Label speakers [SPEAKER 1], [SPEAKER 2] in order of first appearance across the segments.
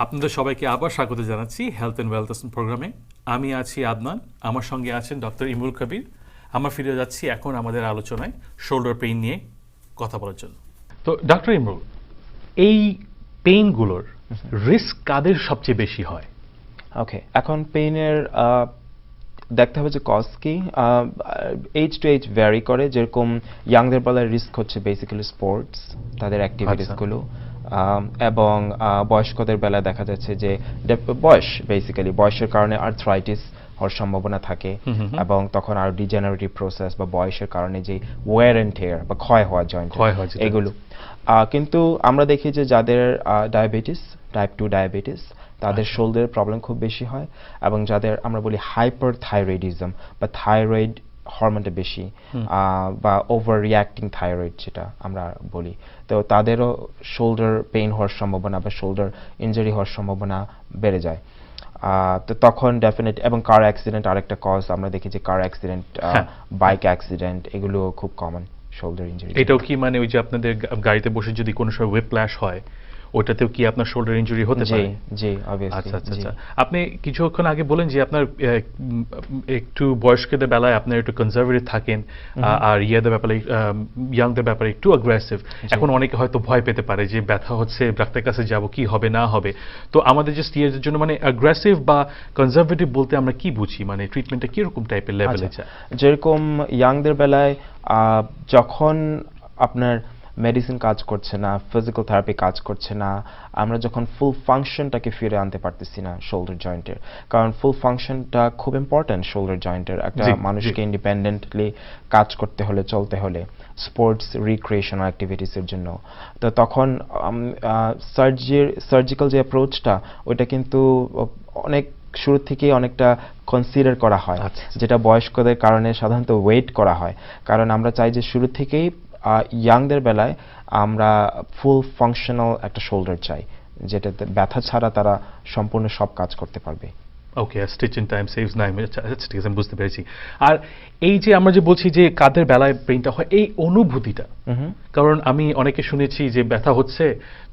[SPEAKER 1] আপনাদের সবাইকে আবার স্বাগত জানাচ্ছি হেলথ অ্যান্ড ওয়েলথ প্রোগ্রামে। আমি আছি আদনান, আমার সঙ্গে আছেন ডক্টর ইমরুল কবির। আমরা ফিরে যাচ্ছি এখন আমাদের আলোচনায় শোল্ডার পেইন নিয়ে কথা বলার জন্য। তো ডক্টর ইমরুল, এই পেইনগুলোর রিস্ক কাদের সবচেয়ে বেশি হয়?
[SPEAKER 2] ওকে, এখন পেইনের দেখতে হবে যে কজ কি। এইজ টু এইজ ভ্যারি করে, যেরকম ইয়াংদের বেলায় রিস্ক হচ্ছে বেসিক্যালি স্পোর্টস, তাদের অ্যাক্টিভিটিসগুলো, এবং বয়স্কদের বেলায় দেখা যাচ্ছে যে বয়সের কারণে আর্থ্রাইটিস হওয়ার সম্ভাবনা থাকে, এবং তখন আর ডিজেনারেটিভ প্রসেস বা বয়সের কারণে যে ওয়্যার অ্যান্ড টেয়ার বা ক্ষয় হওয়া জয়েন্ট এগুলো। কিন্তু আমরা দেখি যে যাদের ডায়াবেটিস, টাইপ 2 ডায়াবেটিস, তাদের শোল্ডারের প্রবলেম খুব বেশি হয়, এবং যাদের আমরা বলি হাইপার থাইরয়েডিজম বা থাইরয়েড হরমোনটা বেশি, বা ওভার রিয়াক্টিং থাইরয়েড যেটা আমরা বলি, তো তাদেরও শোল্ডার পেইন হওয়ার সম্ভাবনা বা শোল্ডার ইনজুরি হওয়ার সম্ভাবনা বেড়ে যায়। তো তখন ডেফিনেট, এবং কার অ্যাক্সিডেন্ট আরেকটা কজ আমরা দেখি যে কার অ্যাক্সিডেন্ট, বাইক অ্যাক্সিডেন্ট, এগুলো খুব কমন শোল্ডার ইনজুরি।
[SPEAKER 1] এটাও কি মানে ওই যে আপনাদের গাড়িতে বসে যদি কোনো সময় হুইপ্ল্যাশ হয়, ওটাতেও কি আপনার শোল্ডার ইনজুরি হতে পারে?
[SPEAKER 2] জি, অবভিয়াসলি।
[SPEAKER 1] আচ্ছা আচ্ছা আচ্ছা। আপনি কিছুক্ষণ আগে বলেন যে আপনার একটু বয়স্কদের বেলায় আপনার একটু কনজারভেটিভ থাকেন, আর ইয়াংদের ব্যাপারে একটু অ্যাগ্রেসিভ। এখন অনেকে হয়তো ভয় পেতে পারে যে ব্যথা হচ্ছে, ডাক্তারের কাছে যাব, কি হবে না হবে। তো আমাদের যে স্টিয়ারদের জন্য মানে অ্যাগ্রেসিভ বা কনজারভেটিভ বলতে আমরা কি বুঝি, মানে ট্রিটমেন্টটা কিরকম টাইপের লেভেলে যায়?
[SPEAKER 2] যেরকম ইয়াংদের বেলায় যখন আপনার মেডিসিন কাজ করছে না, ফিজিক্যাল থেরাপি কাজ করছে না, আমরা যখন ফুল ফাংশনটাকে ফিরে আনতে পারতেছি না শোল্ডার জয়েন্টের, কারণ ফুল ফাংশনটা খুব ইম্পর্ট্যান্ট শোল্ডার জয়েন্টের। একটা মানুষকে ইন্ডিপেন্ডেন্টলি কাজ করতে হলে, চলতে হলে, স্পোর্টস রিক্রিয়েশনাল অ্যাক্টিভিটিসের জন্য, তো তখন সার্জিক্যাল যে অ্যাপ্রোচটা, ওইটা কিন্তু অনেক শুরু থেকেই অনেকটা কনসিডার করা হয়, যেটা বয়স্কদের কারণে সাধারণত ওয়েট করা হয়। কারণ আমরা চাই যে শুরু থেকেই ইয়াংদের বেলায় আমরা ফুল ফাংশনাল একটা শোল্ডার চাই, যেটাতে ব্যথা ছাড়া তারা সম্পূর্ণ সব কাজ করতে পারবে।
[SPEAKER 1] Okay, stitch in time saves 9 minutes. আচ্ছা ঠিক আছে, আমি বুঝতে পেরেছি। আর এই যে আমরা যে বলছি যে কাদের বেলায় পেইনটা হয়, এই অনুভূতিটা, কারণ আমি অনেকে শুনেছি যে ব্যথা হচ্ছে,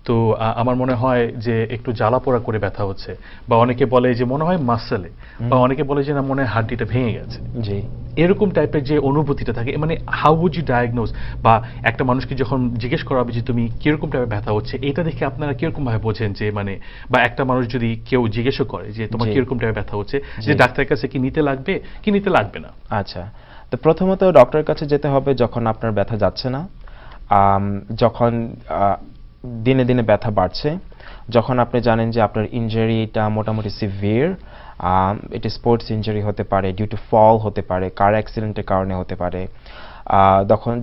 [SPEAKER 1] তো আমার মনে হয় যে একটু জ্বালা পোড়া করে ব্যথা হচ্ছে, বা অনেকে বলে যে মনে হয় মাসেলে, বা অনেকে বলে যে না মনে হয় হাড্ডিটা ভেঙে গেছে।
[SPEAKER 2] জি,
[SPEAKER 1] এরকম টাইপের যে অনুভূতিটা থাকে, মানে হাউ উড ইউ ডায়াগনোজ, বা একটা মানুষকে যখন জিজ্ঞেস করা হবে যে তুমি কিরকম টাইপের ব্যথা হচ্ছে, এটা দেখে আপনারা কিরকম ভাবে বোঝেন যে মানে, বা একটা মানুষ যদি কেউ জিজ্ঞেসও করে যে তোমার কিরকম টাইপের ব্যথা হচ্ছে, যে ডাক্তারের কাছে কি নিতে লাগবে কি নিতে লাগবে না?
[SPEAKER 2] আচ্ছা, তো প্রথমত ডক্টরের কাছে যেতে হবে যখন আপনার ব্যথা যাচ্ছে না, যখন দিনে দিনে ব্যথা বাড়ছে, যখন আপনি জানেন যে আপনার ইনজুরিটা মোটামুটি সিভিয়ার, এটি স্পোর্টস ইনজুরি হতে পারে, ডিউ টু ফল হতে পারে, কার অ্যাক্সিডেন্টের কারণে হতে পারে,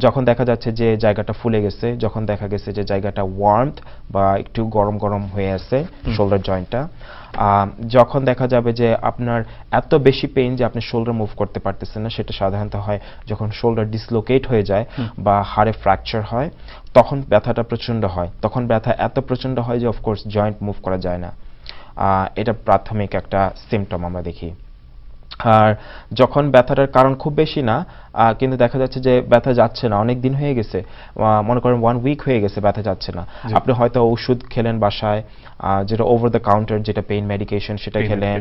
[SPEAKER 2] যখন দেখা যাচ্ছে যে জায়গাটা ফুলে গেছে, যখন দেখা গেছে যে জায়গাটা ওয়ার্মথ বা একটু গরম গরম হয়ে আছে শোল্ডার জয়েন্টটা, যখন দেখা যাবে যে আপনার এত বেশি পেইন যে আপনি শোল্ডার মুভ করতে পারতেছেন না, সেটা সাধারণত হয় যখন শোল্ডার ডিসলোকেট হয়ে যায় বা হাড়ে ফ্র্যাকচার হয়, তখন ব্যথাটা প্রচণ্ড হয়। তখন ব্যথা এত প্রচণ্ড হয় যে অফকোর্স জয়েন্ট মুভ করা যায় না। এটা প্রাথমিক একটা সিমটম আমরা দেখি। আর যখন ব্যথাটার কারণ খুব বেশি না, কিন্তু দেখা যাচ্ছে যে ব্যথা যাচ্ছে না, অনেক দিন হয়ে গেছে, মনে করেন 1 উইক হয়ে গেছে ব্যথা যাচ্ছে না, আপনি হয়তো ওষুধ খেলেন বাসায়, যেটা ওভার দ্য কাউন্টার, যেটা পেইন মেডিকেশন, সেটা খেলেন,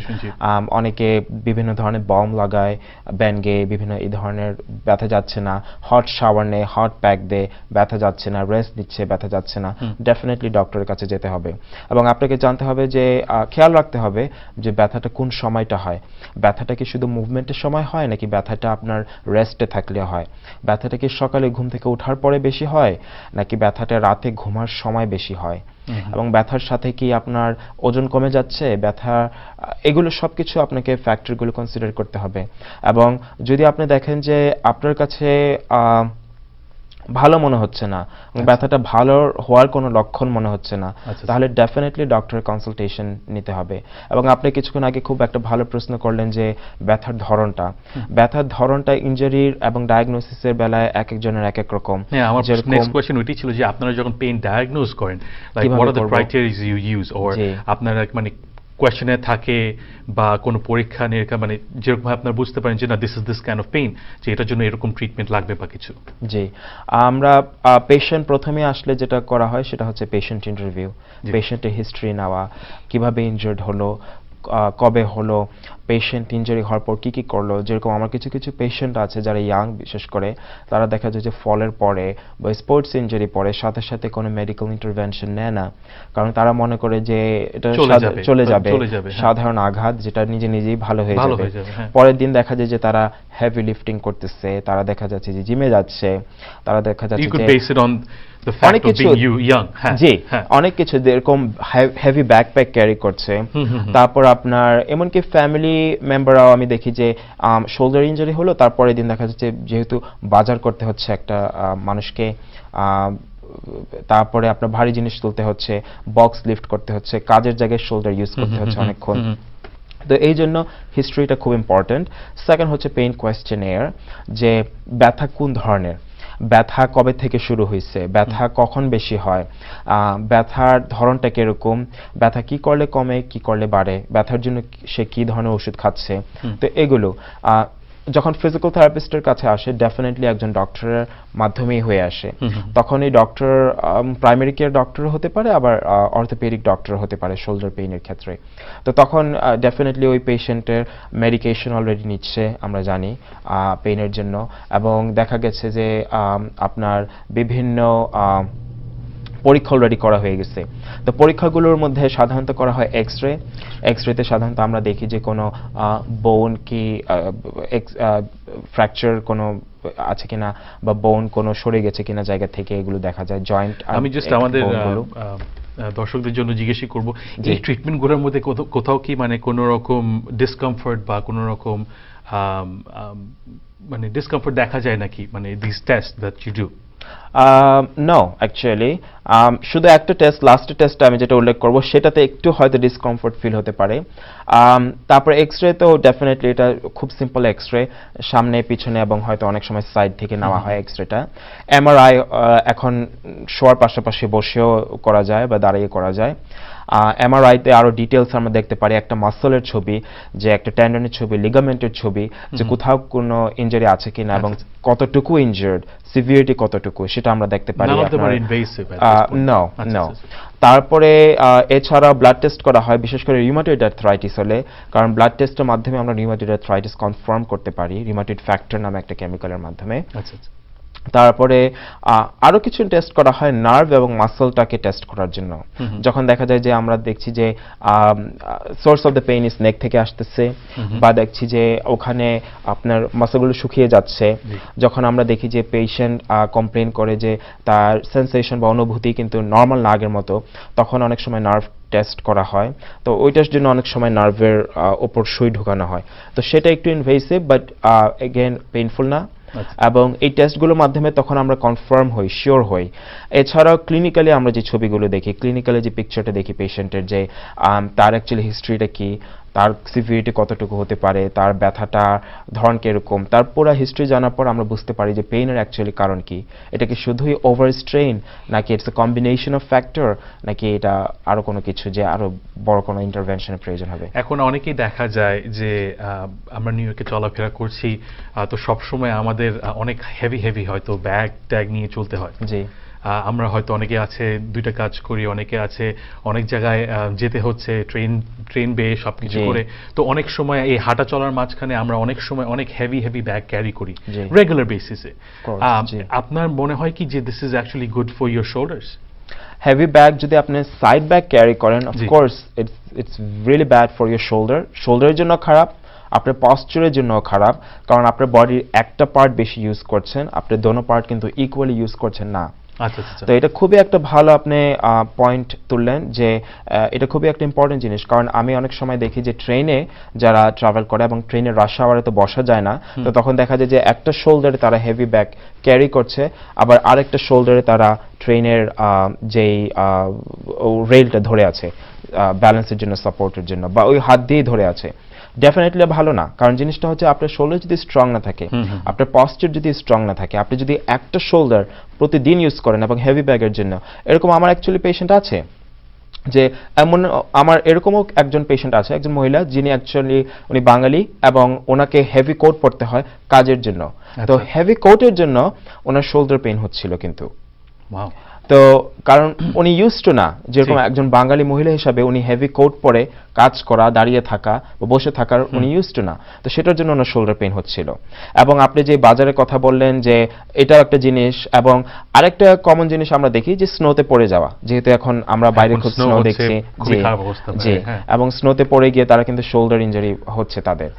[SPEAKER 2] অনেকে বিভিন্ন ধরনের বম লাগায়, ব্যান্ডগে, বিভিন্ন এই ধরনের, ব্যথা যাচ্ছে না, হট শাওয়ার নেয়, হট প্যাক দেয়, ব্যথা যাচ্ছে না, রেস্ট দিচ্ছে, ব্যথা যাচ্ছে না, ডেফিনেটলি ডক্টরের কাছে যেতে হবে। এবং আপনাকে জানতে হবে যে, খেয়াল রাখতে হবে যে ব্যথাটা কোন সময়টা হয়। ব্যথাটা কি শুধু মুভমেন্টের সময় হয়, নাকি ব্যথাটা আপনার রেস্টে থাকলে হয়? ব্যথাটা কি সকালে ঘুম থেকে ওঠার পরে বেশি হয়, নাকি ব্যথাটা রাতে ঘুমার সময় বেশি হয়? এবং ব্যথার সাথে কি আপনার ওজন কমে যাচ্ছে, ব্যথা, এগুলো সবকিছু আপনাকে ফ্যাক্টরগুলো কনসিডার করতে হবে। এবং যদি আপনি দেখেন যে আপনার কাছে ভালো মনে হচ্ছে না, ব্যথাটা ভালো হওয়ার কোনো লক্ষণ মনে হচ্ছে না, তাহলে ডেফিনেটলি ডক্টরের কনসালটেশন নিতে হবে। এবং আপনি কিছুক্ষণ আগে খুব একটা ভালো প্রশ্ন করলেন যে ব্যথার ধরনটা ইনজুরির এবং ডায়াগনোসিসের বেলায় এক একজনের এক এক রকম।
[SPEAKER 1] আমার নেক্সট কোশ্চেন ওইটাই ছিল যে আপনারা যখন পেইন ডায়াগনোজ করেন, like what are the criterias you use, or আপনারা মানে কোয়েশ্চেনে থাকে বা কোনো পরীক্ষা নিরীক্ষা মানে যেরকম আপনারা বুঝতে পারেন যে না this is this kind of pain, যে এটার জন্য এরকম ট্রিটমেন্ট লাগবে বা কিছু?
[SPEAKER 2] জি, আমরা পেশেন্ট প্রথমে আসলে যেটা করা হয় সেটা হচ্ছে পেশেন্ট ইন্টারভিউ,
[SPEAKER 1] জি।
[SPEAKER 2] পেশেন্টের হিস্ট্রি নেওয়া, কিভাবে ইনজার্ড হলো, কবে হলো, পেশেন্ট ইনজারি হওয়ার পর কি কি করলো। যেরকম আমার কিছু কিছু পেশেন্ট আছে যারা ইয়াং, বিশেষ করে তারা দেখা যায় যে ফলের পরে বা স্পোর্টস ইনজারি পরে সাথে সাথে কোনো মেডিকেল ইন্টারভেনশন নেয় না, কারণ তারা মনে করে যে এটা চলে যাবে,
[SPEAKER 1] হ্যাঁ।
[SPEAKER 2] সাধারণ আঘাত যেটা নিজে নিজেই ভালো হয়ে
[SPEAKER 1] ভালো
[SPEAKER 2] যাবে।
[SPEAKER 1] হয়ে যাবে, হ্যাঁ।
[SPEAKER 2] পরের দিন দেখা যায় যে তারা হেভি লিফটিং করতেছে, তারা দেখা যাচ্ছে যে জিমে যাচ্ছে, তারা দেখা
[SPEAKER 1] You
[SPEAKER 2] যাচ্ছে
[SPEAKER 1] could
[SPEAKER 2] যে
[SPEAKER 1] base it on the fact
[SPEAKER 2] অনেক
[SPEAKER 1] of
[SPEAKER 2] কিছু,
[SPEAKER 1] being young, হ্যাঁ,
[SPEAKER 2] জি,
[SPEAKER 1] হ্যাঁ।
[SPEAKER 2] অনেক কিছু যেরকম হেভি ব্যাকপ্যাক ক্যারি করছে। তারপর আপনার এমনকি ফ্যামিলি মেম্বাররাও আমি দেখি যে শোল্ডার ইনজুরি হলো, তারপরের দিন দেখা যাচ্ছে যেহেতু বাজার করতে হচ্ছে একটা মানুষকে, তারপরে আপনার ভারী জিনিস তুলতে হচ্ছে, বক্স লিফট করতে হচ্ছে, কাজের জায়গায় শোল্ডার ইউজ করতে হচ্ছে অনেকক্ষণ। তো এই জন্য হিস্ট্রিটা খুব ইম্পর্টেন্ট। সেকেন্ড হচ্ছে পেইন কোয়েশ্চেনেয়ার, যে ব্যথা কোন ধরনের, ব্যথা কবে থেকে শুরু হয়েছে, ব্যথা কখন বেশি হয়, ব্যথার ধরনটা কিরকম, ব্যথা কি করলে কমে কি করলে বাড়ে, ব্যথার জন্য সে কি ধরনের ওষুধ খাচ্ছে। তো এগুলো যখন ফিজিক্যাল থেরাপিস্টের কাছে আসে ডেফিনেটলি একজন ডক্টরের মাধ্যমেই হয়ে আসে। তখন এই ডক্টর প্রাইমারি কেয়ার ডক্টর হতে পারে, আবার অর্থোপেডিক ডক্টর হতে পারে শোল্ডার পেইনের ক্ষেত্রে। তো তখন ডেফিনেটলি ওই পেশেন্টের মেডিকেশন অলরেডি নিচ্ছে আমরা জানি পেইনের জন্য, এবং দেখা গেছে যে আপনার বিভিন্ন পরীক্ষা অলরেডি করা হয়ে গেছে। তো পরীক্ষাগুলোর মধ্যে সাধারণত করা হয় এক্সরে। এক্সরেতে সাধারণত আমরা দেখি যে কোনো বোন কি ফ্র্যাকচার কোনো আছে কিনা, বা বোন কোনো সরে গেছে কিনা জায়গা থেকে, এগুলো দেখা যায়। জয়েন্ট,
[SPEAKER 1] আমি জাস্ট আমাদের দর্শকদের জন্য জিজ্ঞেস করব, এই ট্রিটমেন্টগুলোর মধ্যে কোথাও কি মানে কোনো রকম ডিসকমফর্ট বা কোনো রকম মানে ডিসকমফর্ট দেখা যায় নাকি, মানে this test that you do?
[SPEAKER 2] No, actually শুধু একটা টেস্ট, লাস্টের টেস্টটা আমি যেটা উল্লেখ করব সেটাতে একটু হয়তো ডিসকমফর্ট ফিল হতে পারে। তারপর এক্সরে তো ডেফিনেটলি এটা খুব সিম্পল এক্সরে, সামনে পিছনে এবং হয়তো অনেক সময় সাইড থেকে নেওয়া হয় এক্সরেটা। এমআরআই এখন শোয়ার পাশাপাশি বসেও করা যায় বা দাঁড়িয়ে করা যায়। এমআরআইতে আরো ডিটেলস আমরা দেখতে পারি, একটা মাসলের ছবি, যে একটা টেন্ডনের ছবি, লিগামেন্টের ছবি, যে কোথাও কোনো ইনজুরি আছে কিনা এবং কতটুকু ইনজার্ড, সিভিয়ারিটি কতটুকু, সেটা আমরা দেখতে পারি। নো, তারপরে এছাড়া ব্লাড টেস্ট করা হয়, বিশেষ করে রিউমাটয়েড আর্থ্রাইটিস হলে, কারণ ব্লাড টেস্টের মাধ্যমে আমরা রিউমাটয়েড আর্থ্রাইটিস কনফার্ম করতে পারি রিউমাটয়েড ফ্যাক্টর নামে একটা কেমিক্যালের মাধ্যমে। তারপরে আরো কিছু টেস্ট করা হয় নার্ভ এবং মাসলটাকে টেস্ট করার জন্য। যখন দেখা যায় যে আমরা দেখছি যে source of the pain is neck থেকে আসতেছে, বা দেখছি যে ওখানে আপনার মাসলগুলো শুকিয়ে যাচ্ছে, যখন আমরা দেখি যে পেশেন্ট কমপ্লেন করে যে তার সেন্সেশন বা অনুভূতি কিন্তু নর্মাল না আগের মতো, তখন অনেক সময় নার্ভ টেস্ট করা হয়। তো ওইটার জন্য অনেক সময় নার্ভের ওপর সুই ঢোকানো হয়। তো সেটা একটু ইনভেসিভ, বাট এগেন পেইনফুল না। এবং এই টেস্টগুলোর মাধ্যমে তখন আমরা কনফার্ম হই, শিওর হই। এছাড়াও ক্লিনিক্যালি আমরা যে ছবিগুলো দেখি, ক্লিনিক্যালি যে পিকচারটা দেখি পেশেন্টের, যে তার অ্যাকচুয়ালি হিস্ট্রিটা কি, তার সিভিয়ারিটি কতটুকু হতে পারে, তার ব্যথাটা ধরন কিরকম, তার পুরো হিস্ট্রি জানার পর আমরা বুঝতে পারি যে পেইনের অ্যাকচুয়ালি কারণ কি। এটা কি শুধুই ওভার স্ট্রেইন, নাকি it's a combination of factor, নাকি এটা আরো কোনো কিছু, যে আরো বড় কোনো ইন্টারভেনশনের প্রয়োজন হবে।
[SPEAKER 1] এখন অনেকেই দেখা যায় যে আমরা নিউ ইয়র্কে চলাফেরা করছি, তো সবসময় আমাদের অনেক হেভি হয়তো ব্যাগ ট্যাগ নিয়ে চলতে হয়।
[SPEAKER 2] জি,
[SPEAKER 1] আমরা হয়তো অনেকে আছে দুইটা কাজ করি, অনেকে আছে অনেক জায়গায় যেতে হচ্ছে, ট্রেন বেয়ে সবকিছু করে। তো অনেক সময় এই হাঁটা চলার মাঝখানে আমরা অনেক সময় অনেক হেভি ব্যাগ ক্যারি করি রেগুলার বেসিসে। আপনার মনে হয় কি যে this is actually good for your shoulders?
[SPEAKER 2] Heavy bag যদি আপনি সাইড ব্যাগ ক্যারি করেন, of course it's really bad for your shoulder. শোল্ডারের জন্য খারাপ, আপনার পশ্চারের জন্য খারাপ, কারণ আপনার বডির একটা পার্ট বেশি ইউজ করছেন, আপনি দোনো পার্ট কিন্তু ইকুয়ালি ইউজ করছেন না। তো এটা খুবই একটা ভালো আপনি পয়েন্ট তুললেন, যে এটা খুবই একটা ইম্পর্টেন্ট জিনিস। কারণ আমি অনেক সময় দেখি যে ট্রেনে যারা ট্রাভেল করে এবং ট্রেনের রাশ আওয়ারে তো বসা যায় না, তো তখন দেখা যায় যে একটা শোল্ডারে তারা হেভি ব্যাগ ক্যারি করছে, আবার আরেকটা শোল্ডারে তারা ট্রেনের যেই রেলটা ধরে আছে ব্যালেন্সের জন্য, সাপোর্টের জন্য, বা ওই হাত দিয়েই ধরে আছে। ডেফিনেটলি ভালো না, কারণ জিনিসটা হচ্ছে আপনার শোল্ডার যদি স্ট্রং না থাকে, আপনার পশ্চার যদি স্ট্রং না থাকে, আপনি যদি একটা শোল্ডার প্রতিদিন ইউজ করেন এবং হেভি ব্যাগের জন্য, এরকম আমার অ্যাকচুয়ালি পেশেন্ট আছে যে এমন আমার এরকমও একজন পেশেন্ট আছে, একজন মহিলা যিনি অ্যাকচুয়ালি উনি বাঙালি এবং ওনাকে হেভি কোট পরতে হয় কাজের জন্য। তো
[SPEAKER 1] আচ্ছা।
[SPEAKER 2] হেভি কোটের জন্য ওনার শোল্ডার পেইন হচ্ছিল কিন্তু।
[SPEAKER 1] ওয়াও।
[SPEAKER 2] তো কারণ উনি ইউজ টু না, যেরকম
[SPEAKER 1] জি।
[SPEAKER 2] একজন বাঙালি মহিলা হিসাবে উনি হেভি কোট পরে কাজ করা, দাঁড়িয়ে থাকা বা বসে থাকার উনি ইউজ টু না, তো সেটার জন্য ওনার শোল্ডার পেইন হচ্ছিল। এবং আপনি যে বাজারের কথা বললেন যে এটাও একটা জিনিস, এবং আরেকটা কমন জিনিস আমরা দেখি যে স্নোতে পড়ে যাওয়া, যেহেতু এখন আমরা বাইরে
[SPEAKER 1] এখন
[SPEAKER 2] খুব
[SPEAKER 1] snow
[SPEAKER 2] স্নো
[SPEAKER 1] হচ্ছে,
[SPEAKER 2] দেখছি,
[SPEAKER 1] খুবই খারাপ অবস্থা
[SPEAKER 2] জি,
[SPEAKER 1] ভাই, হ্যাঁ।
[SPEAKER 2] এবং স্নোতে পড়ে গিয়ে তারা কিন্তু শোল্ডার ইনজুরি হচ্ছে তাদের।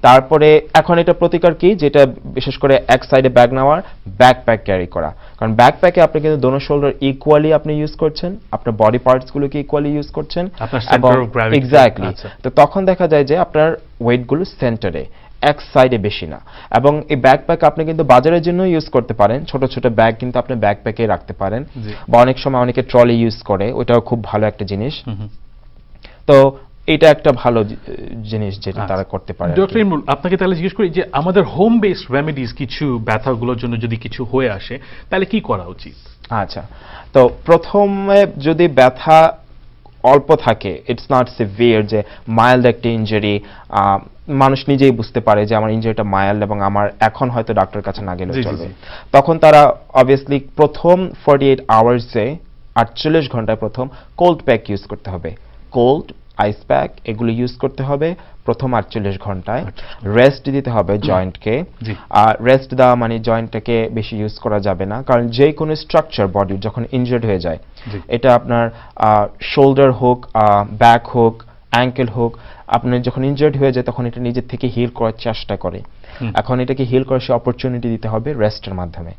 [SPEAKER 2] তারপরে এখন এটা প্রতিকার কি, যেটা বিশেষ করে এক সাইডে ব্যাগ নেওয়ার, ব্যাকপ্যাক ক্যারি করা। কারণ ব্যাকপ্যাকে আপনি কিন্তু দোনো শোল্ডার ইকুয়ালি আপনি ইউজ করছেন, আপনার বডি পার্টস গুলোকে ইকুয়ালি ইউজ করছেন,
[SPEAKER 1] আপনার
[SPEAKER 2] এবং
[SPEAKER 1] center of gravity,
[SPEAKER 2] এক্স্যাক্টলি,
[SPEAKER 1] আচ্ছা।
[SPEAKER 2] তো তখন দেখা যায় যে আপনার ওয়েটগুলো সেন্টারে, এক সাইডে বেশি না। এবং এই ব্যাকপ্যাক আপনি কিন্তু বাজারের জন্য ইউজ করতে পারেন, ছোট ছোট ব্যাগ কিন্তু আপনি ব্যাকপ্যাকে রাখতে পারেন,
[SPEAKER 1] জি।
[SPEAKER 2] বা অনেক সময় অনেকে ট্রলি ইউজ করে, ওটাও খুব ভালো একটা জিনিস।
[SPEAKER 1] হুম হুম।
[SPEAKER 2] তো এটা একটা ভালো জিনিস যেটা
[SPEAKER 1] আচ্ছা।
[SPEAKER 2] তারা করতে পারে আর কি।
[SPEAKER 1] ডক্টর ইমরুল, আপনাকে তাহলে জিজ্ঞেস করি যে আমাদের হোম বেসড রেমেডিজ কিছু ব্যথাগুলোর জন্য যদি কিছু হয়ে আসে তাহলে কি করা উচিত?
[SPEAKER 2] আচ্ছা, তো প্রথমে যদি ব্যথা অল্প থাকে, ইটস নট সিভিয়ার, যে মাইল্ড একটা ইনজুরি, মানুষ নিজেই বুঝতে পারে যে আমার ইনজুরিটা মাইল্ড এবং আমার এখন হয়তো ডাক্তারের কাছে না গেলেও
[SPEAKER 1] জি, জি,
[SPEAKER 2] চলবে,
[SPEAKER 1] জি।
[SPEAKER 2] তখন তারা অবভিয়াসলি প্রথম 48 আওয়ার্সে 48 ঘন্টায় প্রথম কোল্ড প্যাক ইউজ করতে হবে। কোল্ড আইস প্যাক এগুলো ইউজ করতে হবে প্রথম 48 ঘন্টায়। রেস্ট দিতে হবে জয়েন্টকে।
[SPEAKER 1] জি।
[SPEAKER 2] আর রেস্ট দেওয়া মানে জয়েন্টটাকে বেশি ইউজ করা যাবে না, কারণ যে কোনো স্ট্রাকচার বডির যখন ইনজুর্ড হয়ে যায়,
[SPEAKER 1] জি।
[SPEAKER 2] এটা আপনার শোল্ডার হোক, ব্যাক হোক, অ্যাঙ্কেল হোক, আপনার যখন ইনজুর্ড হয়ে যায় তখন এটা নিজের থেকে হিল করার চেষ্টা করে।
[SPEAKER 1] হুম।
[SPEAKER 2] এখন এটাকে হিল করার সে অপরচুনিটি দিতে হবে রেস্টের মাধ্যমে।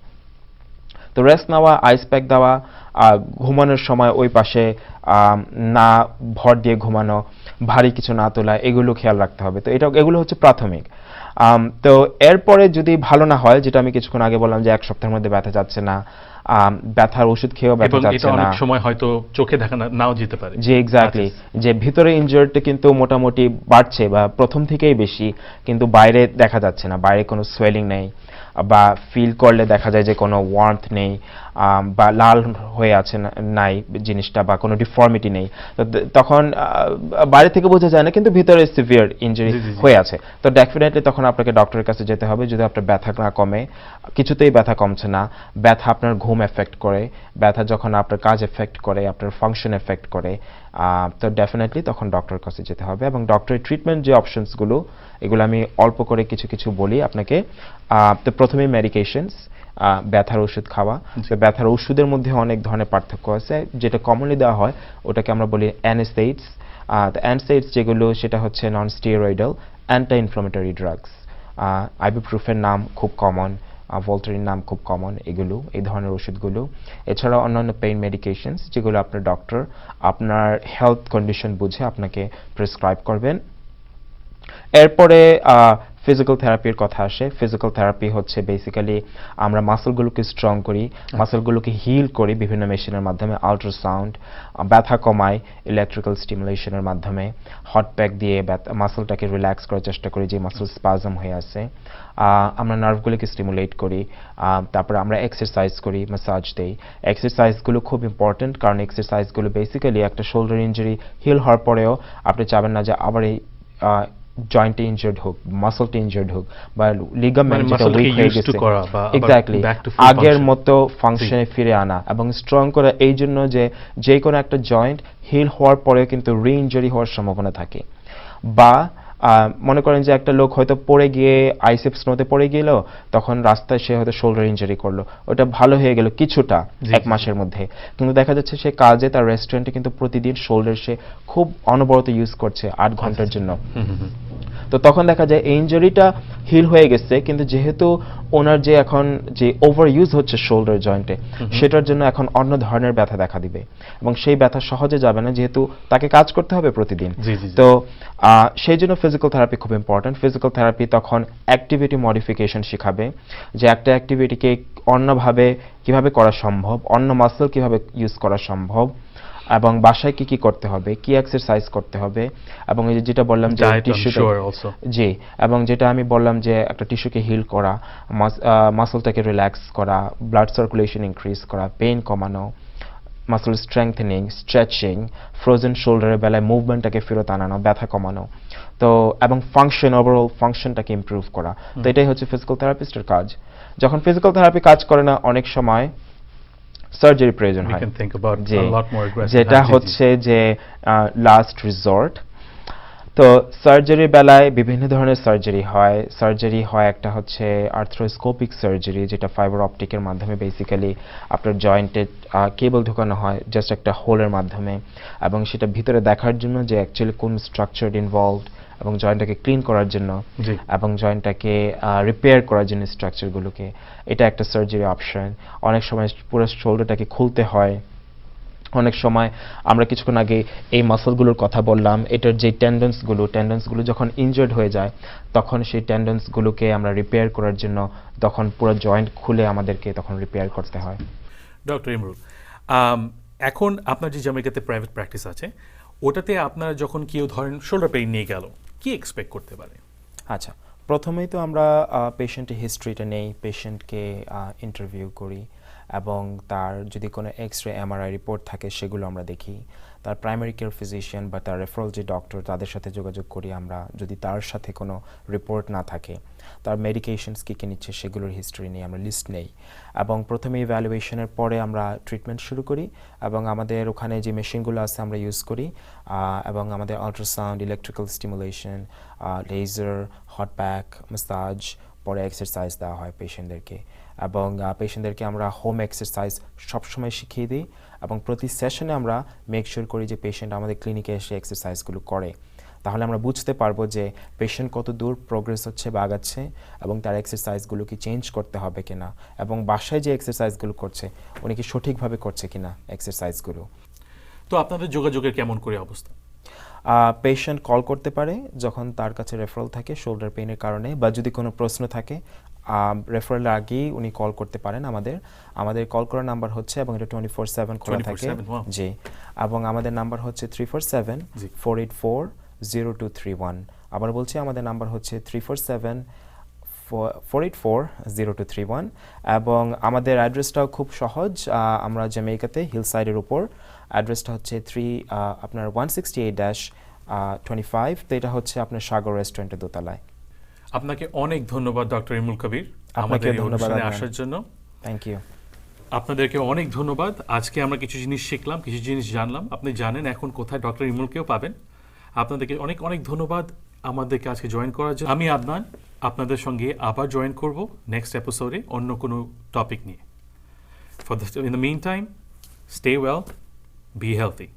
[SPEAKER 2] তো রেস্ট নেওয়া, আইস প্যাক দেওয়া, ঘুমানোর সময় ওই পাশে না ভর দিয়ে ঘুমানো, ভারী কিছু না তোলা, এগুলো খেয়াল রাখতে হবে। তো এগুলো হচ্ছে প্রাথমিক। তো এরপরে যদি ভালো না হয়, যেটা আমি কিছুক্ষণ আগে বললাম যে এক সপ্তাহের মধ্যে ব্যথা যাচ্ছে না, ব্যথার ওষুধ খেয়েও ব্যথা
[SPEAKER 1] এবং
[SPEAKER 2] যাচ্ছে
[SPEAKER 1] এটা
[SPEAKER 2] না,
[SPEAKER 1] অনেক সময় হয়তো চোখে দেখা নাও যেতে পারে।
[SPEAKER 2] যে এক্স্যাক্টলি, যে ভিতরে ইনজুরিটা কিন্তু মোটামুটি বাড়ছে বা প্রথম থেকেই বেশি, কিন্তু বাইরে দেখা যাচ্ছে না, বাইরে কোনো সোয়েলিং নেই, বা ফিল করলে দেখা যায় যে কোনো ওয়ার্মথ নেই, বা লাল হয়ে আছে নাই জিনিসটা, বা কোনো ডিফর্মিটি নেই। তো তখন বাইরে থেকে বোঝা যায় না, কিন্তু ভিতরে সিভিয়ার ইনজুরি
[SPEAKER 1] জি, জি, জি।
[SPEAKER 2] হয়ে আছে। তো ডেফিনেটলি তখন আপনাকে ডক্টরের কাছে যেতে হবে। যদি আপনার ব্যথা না কমে, কিছুতেই ব্যথা কমছে না, ব্যথা আপনার ঘুম এফেক্ট করে, ব্যথা যখন আপনার কাজ এফেক্ট করে, আপনার ফাংশন এফেক্ট করে, তো ডেফিনেটলি তখন ডক্টরের কাছে যেতে হবে। এবং ডক্টরের ট্রিটমেন্ট যে অপশনসগুলো, এগুলো আমি অল্প করে কিছু কিছু বলি আপনাকে। তো প্রথমে মেডিকেশনস, ব্যথার ওষুধ খাওয়া। তো ব্যথার ওষুধের মধ্যে অনেক ধরনের পার্থক্য আছে। যেটা কমনলি দেওয়া হয় ওটাকে আমরা বলি অ্যানেসেইডস। তো অ্যানেসেইডস যেগুলো, সেটা হচ্ছে non steroidal anti inflammatory drugs. Ibuprofen নাম খুব কমন, ভোল্টারিন নাম খুব কমন, এগুলো এই ধরনের ওষুধগুলো। এছাড়াও অন্যান্য পেইন মেডিকেশনস যেগুলো আপনার ডক্টর আপনার হেলথ কন্ডিশন বুঝে আপনাকে প্রেসক্রাইব করবেন। এরপরে ফিজিক্যাল থেরাপির কথা আসে। ফিজিক্যাল থেরাপি হচ্ছে বেসিক্যালি আমরা মাসলগুলোকে স্ট্রং করি, মাসলগুলোকে হিল করি বিভিন্ন মেশিনের মাধ্যমে, আল্ট্রাসাউন্ড, ব্যথা কমাই ইলেকট্রিক্যাল স্টিমুলেশনের মাধ্যমে, হট প্যাক দিয়ে মাসলটাকে রিল্যাক্স করার চেষ্টা করি যে মাসল স্পাজম হয়ে আছে। আমরা নার্ভগুলোকে স্টিমুলেট করি। তারপরে আমরা এক্সারসাইজ করি, ম্যাসাজ দেই। এক্সারসাইজগুলো খুব ইম্পর্টেন্ট, কারণ এক্সারসাইজগুলো বেসিক্যালি একটা শোল্ডার ইনজুরি হিল হওয়ার পরেও আপনি চাবেন না যে আবার এই জয়েন্টে ইনজুর্ড হোক, মাসলটা ইনজুর্ড হোক, বা লিগামেন্ট যেটা উইক হয়ে গেছে, এক্স্যাক্টলি আগের মতো ফাংশনে ফিরে আনা এবং স্ট্রং করা। এই জন্য যে কোনো একটা জয়েন্ট হিল হওয়ার পরে কিন্তু রি ইনজুরি হওয়ার সম্ভাবনা থাকে। বা মনে করেন যে একটা লোক হয়তো পড়ে গিয়ে আইসেপ স্নোতে পড়ে গেল, তখন রাস্তায় সে হয়তো শোল্ডার ইনজুরি করলো, ওটা ভালো হয়ে গেল কিছুটা এক মাসের মধ্যে, কিন্তু দেখা যাচ্ছে সে কাজে তার রেস্টুরেন্টে কিন্তু প্রতিদিন শোল্ডার সে খুব অনবরত ইউজ করছে 8 ঘন্টার জন্য। তো তখন দেখা যায় এই ইনজুরিটা হিল হয়ে গেছে, কিন্তু যেহেতু ওনার যে এখন যে ওভার ইউজ হচ্ছে শোল্ডার জয়েন্টে, সেটার জন্য এখন অন্য ধরনের ব্যথা দেখা দিবে, এবং সেই ব্যথা সহজে যাবে না যেহেতু তাকে কাজ করতে হবে প্রতিদিন। তো সেই জন্য ফিজিক্যাল থেরাপি খুব ইম্পর্টেন্ট। ফিজিক্যাল থেরাপি তখন অ্যাক্টিভিটি মডিফিকেশন শেখাবে, যে একটা অ্যাক্টিভিটিকে অন্যভাবে কিভাবে করা সম্ভব, অন্য মাসল কিভাবে ইউজ করা সম্ভব, এবং বাসায় কি কি করতে হবে, কি এক্সারসাইজ করতে হবে, এবং এই যেটা বললাম যে টিস্যুতে, জি, এবং যেটা আমি বললাম যে একটা টিস্যুকে হিল করা, মাসলটাকে রিল্যাক্স করা, ব্লাড সার্কুলেশন ইনক্রিজ করা, পেইন কমানো, মাসল স্ট্রেংথেনিং, স্ট্রেচিং, ফ্রোজেন শোল্ডারের বেলায় মুভমেন্টটাকে ফেরত আনানো, ব্যথা কমানো, তো এবং ফাংশন, ওভারঅল ফাংশনটাকে ইমপ্রুভ করা। তো এটাই হচ্ছে ফিজিক্যাল থেরাপিস্টের কাজ। যখন ফিজিক্যাল থেরাপি কাজ করে না, অনেক সময় সার্জারি প্রয়োজন
[SPEAKER 1] We
[SPEAKER 2] হয়,
[SPEAKER 1] can think about
[SPEAKER 2] যে
[SPEAKER 1] a lot more aggressive.
[SPEAKER 2] যেটা
[SPEAKER 1] হ্যাঁ, জি, জি।
[SPEAKER 2] হচ্ছে যে লাস্ট রিসর্ট। তো সার্জারির বেলায় বিভিন্ন ধরনের সার্জারি হয় একটা হচ্ছে আর্থ্রোস্কোপিক সার্জারি, যেটা ফাইবার অপটিকের মাধ্যমে বেসিক্যালি আপনার জয়েন্টে কেবল ঢোকানো হয় জাস্ট একটা হোলের মাধ্যমে, এবং সেটা ভিতরে দেখার জন্য যে অ্যাকচুয়ালি কোন স্ট্রাকচার ইনভলভড, এবং জয়েন্টটাকে ক্লিন করার জন্য,
[SPEAKER 1] জি।
[SPEAKER 2] এবং জয়েন্টটাকে রিপেয়ার করার জন্য স্ট্রাকচারগুলোকে, এটা একটা সার্জারি অপশন। অনেক সময় পুরো শোল্ডারটাকে খুলতে হয়। অনেক সময় আমরা কিছুক্ষণ আগে এই মাসলগুলোর কথা বললাম, এটার যে টেন্ডন্সগুলো যখন ইনজার্ড হয়ে যায়, তখন সেই টেন্ডন্সগুলোকে আমরা রিপেয়ার করার জন্য তখন পুরো জয়েন্ট খুলে আমাদেরকে তখন রিপেয়ার করতে হয়।
[SPEAKER 1] ডক্টর ইমরুল, এখন আপনার যে জামাইকাতে প্রাইভেট প্র্যাকটিস আছে, ওটাতে আপনারা যখন কেউ ধরেন শোল্ডার পেইন নিয়ে গেল, কি এক্সপেক্ট করতে পারে?
[SPEAKER 2] আচ্ছা, প্রথমেই তো আমরা পেশেন্টের হিস্ট্রিটা নেই, পেশেন্টকে ইন্টারভিউ করি, এবং তার যদি কোনো এক্স-রে, এমআরআই রিপোর্ট থাকে সেগুলো আমরা দেখি। তার প্রাইমারি কেয়ার ফিজিশিয়ান বা তার রেফারেল যে ডক্টর, তাদের সাথে যোগাযোগ করি আমরা, যদি তার সাথে কোনো রিপোর্ট না থাকে। তার মেডিকেশনস কী কী নিচ্ছে সেগুলোর হিস্ট্রি নিয়ে আমরা লিস্ট নেই, এবং প্রথমে ইভ্যালুয়েশনের পরে আমরা ট্রিটমেন্ট শুরু করি, এবং আমাদের ওখানে যে মেশিনগুলো আছে আমরা ইউজ করি, এবং আমাদের ultrasound, electrical stimulation, laser, hot pack, massage, পরে এক্সারসাইজ দেওয়া হয় পেশেন্টদেরকে, এবং পেশেন্টদেরকে আমরা হোম এক্সারসাইজ সবসময় শিখিয়ে দিই, এবং প্রতি সেশনে আমরা মেক শিওর করি যে পেশেন্ট আমাদের ক্লিনিকে এসে এক্সারসাইজগুলো করে। তাহলে আমরা বুঝতে পারবো যে পেশেন্ট কত দূর প্রোগ্রেস হচ্ছে বা আগাচ্ছে, এবং তার এক্সারসাইজগুলো কি চেঞ্জ করতে হবে কিনা, এবং বাসায় যে এক্সারসাইজগুলো করছে উনি কি সঠিকভাবে করছে কিনা এক্সারসাইজগুলো।
[SPEAKER 1] তো আপনাদের যোগাযোগের কেমন করে অবস্থা?
[SPEAKER 2] পেশেন্ট কল করতে পারে যখন তার কাছে রেফারেল থাকে শোল্ডার পেইনের কারণে, বা যদি কোনো প্রশ্ন থাকে রেফারেলের আগেই উনি কল করতে পারেন আমাদের কল করার নাম্বার হচ্ছে, এবং এটা 24/7 খোলা থাকে।
[SPEAKER 1] 24/7, wow.
[SPEAKER 2] জি, এবং আমাদের নাম্বার হচ্ছে 347-484-0231। আবার বলছি, আমাদের নাম্বার হচ্ছে 347-484-0231, এবং আমাদের অ্যাড্রেসটাও খুব সহজ। আমরা জ্যামাইকাতে হিলসাইডের উপর, অ্যাড্রেসটা হচ্ছে 168-25, তো এটা হচ্ছে আপনার সাগর রেস্টুরেন্টের দোতলায়।
[SPEAKER 1] আপনাকে অনেক ধন্যবাদ ডক্টর ইমরুল কবির
[SPEAKER 2] আপনাকে
[SPEAKER 1] আমাদের এই
[SPEAKER 2] ধন্যবাদ
[SPEAKER 1] অনুষ্ঠানে
[SPEAKER 2] আদনান।
[SPEAKER 1] আসার জন্য।
[SPEAKER 2] Thank you.
[SPEAKER 1] আপনাদেরকে অনেক ধন্যবাদ। আজকে আমরা কিছু জিনিস শিখলাম, কিছু জিনিস জানলাম। আপনি জানেন এখন কোথায় ডক্টর ইমরুলকেও পাবেন। আপনাদেরকে অনেক অনেক ধন্যবাদ আমাদেরকে আজকে জয়েন করার জন্য। আমি আদনান আপনাদের সঙ্গে আবার জয়েন করব নেক্সট এপিসোডে অন্য কোনো টপিক নিয়ে। In the mean time, stay well, be healthy.